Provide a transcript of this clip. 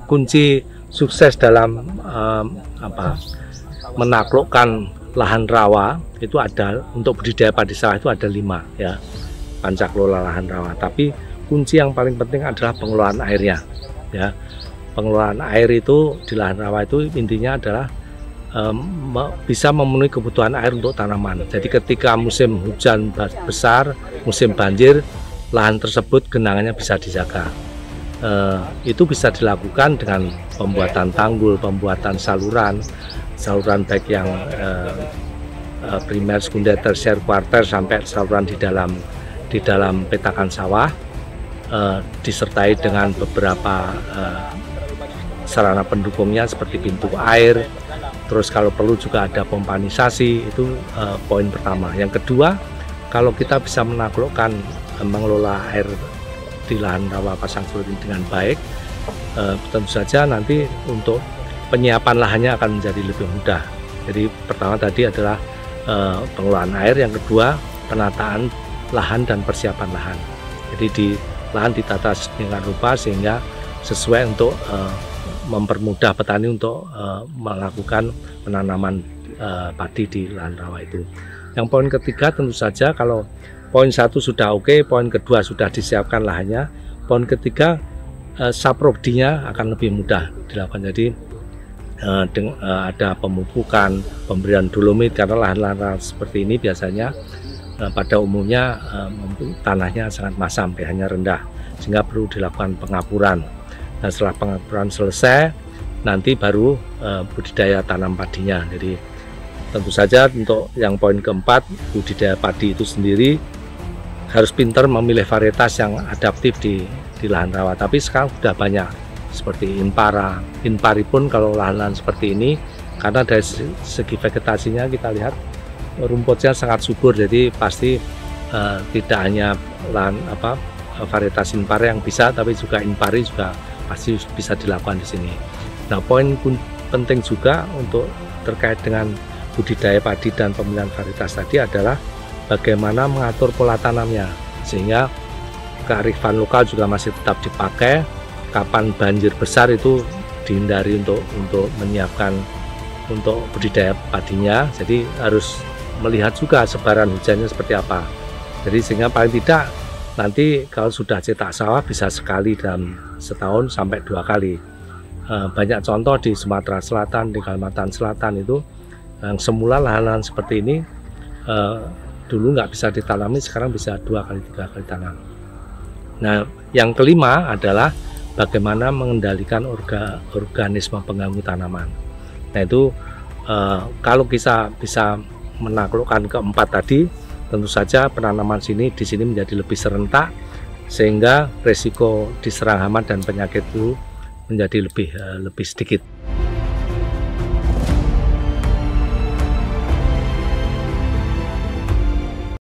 kunci sukses dalam menaklukkan lahan rawa itu ada, untuk budidaya padi sawah itu ada 5 ya, panca kelola lahan rawa. Tapi kunci yang paling penting adalah pengelolaan airnya ya. Pengelolaan air itu di lahan rawa itu intinya adalah bisa memenuhi kebutuhan air untuk tanaman. Jadi ketika musim hujan besar, musim banjir, lahan tersebut genangannya bisa dijaga. Itu bisa dilakukan dengan pembuatan tanggul, pembuatan saluran baik yang primer, sekunder, tersier, kuarter, sampai saluran di dalam petakan sawah, disertai dengan beberapa sarana pendukungnya seperti pintu air. Terus kalau perlu juga ada pompanisasi. Itu poin pertama. Yang kedua, kalau kita bisa menaklukkan mengelola air di lahan rawa pasang surut ini dengan baik, tentu saja nanti untuk penyiapan lahannya akan menjadi lebih mudah. Jadi pertama tadi adalah pengelolaan air, yang kedua penataan lahan dan persiapan lahan. Jadi di lahan ditata sedemikian rupa sehingga sesuai untuk mempermudah petani untuk melakukan penanaman padi di lahan rawa itu. Yang poin ketiga tentu saja, kalau poin 1 sudah oke, poin kedua sudah disiapkan lahannya, poin ketiga saprodinya akan lebih mudah dilakukan. Jadi ada pemupukan, pemberian dolomit, karena lahan-lahan seperti ini biasanya pada umumnya tanahnya sangat masam, pH-nya rendah, sehingga perlu dilakukan pengapuran. Nah, setelah pengapuran selesai, nanti baru budidaya tanam padinya. Jadi tentu saja untuk yang poin keempat, budidaya padi itu sendiri harus pintar memilih varietas yang adaptif di lahan rawa. Tapi sekarang sudah banyak seperti Inpara. Inpari pun kalau lahan-lahan seperti ini, karena dari segi vegetasinya kita lihat rumputnya sangat subur, jadi pasti tidak hanya lahan varietas Inpara yang bisa, tapi juga Inpari juga pasti bisa dilakukan di sini. Nah, poin penting juga untuk terkait dengan budidaya padi dan pemilihan varietas tadi adalah bagaimana mengatur pola tanamnya, sehingga kearifan lokal juga masih tetap dipakai. Kapan banjir besar itu dihindari untuk menyiapkan untuk budidaya padinya. Jadi harus melihat juga sebaran hujannya seperti apa. Jadi sehingga paling tidak nanti kalau sudah cetak sawah bisa sekali dalam setahun sampai 2 kali. Banyak contoh di Sumatera Selatan, di Kalimantan Selatan itu yang semula lahan-lahan seperti ini dulu nggak bisa ditanami, sekarang bisa 2 kali 3 kali tanam. Nah, yang kelima adalah bagaimana mengendalikan organisme pengganggu tanaman. Nah, itu kalau kita bisa menaklukkan keempat tadi, tentu saja penanaman di sini menjadi lebih serentak, sehingga resiko diserang hama dan penyakit itu menjadi lebih sedikit.